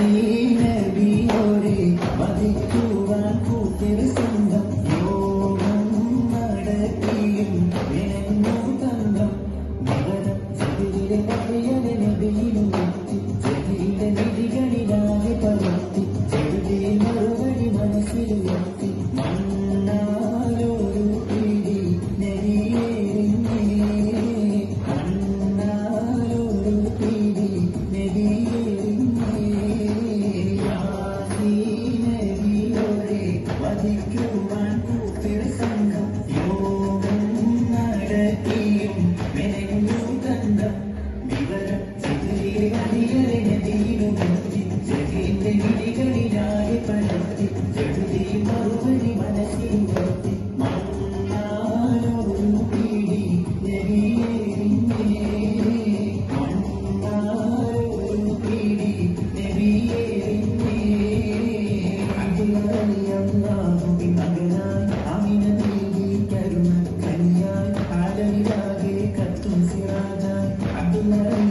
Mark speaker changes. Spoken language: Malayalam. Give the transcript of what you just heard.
Speaker 1: നബിയോരെ വധിക്കുവാൻ കൂട്ടിയൊരു സംഘം യോഗം നടത്തിയും വിളഞ്ഞു തന്ത്രം നഗരം ജഗിലെ നബിയുടെ നബിയിലും എത്തി ജഗിലെ നിധികളിലാകെ പരത്തി ചെറുതിൽ മറുപടി മനസ്സിലുയർത്തി മണ്ണാലൊരു പിടി നബിയേറിഞ്ഞേ മണ്ണാലൊരു പിടി നബിയേറിഞ്ഞേ നബിയോരെ വധിക്കുവാൻ കൂട്ടിയൊരു സംഘം യോഗം നടത്തിയും മെനഞ്ഞു തന്ത്രം വിവരം ചെറിയ അടികളെ നദിയിലും എത്തി ജഗിന്റെ വിധികളിലാകെ പരത്തി ചെറുതി മറുപടി മനസ്സിലുയർത്തി മണ്ണാലൊരു പിടി നബിയേറിഞ്ഞേ മണ്ണാലൊരു പിടി നബിയേറിഞ്ഞേ അള്ളാഹുവിൻ മകനായി അമിന നീതി കരുണ കനിയായി ആലമിലാകെ കത്തും സിറാജായി അബ്ദുല്ലാഹി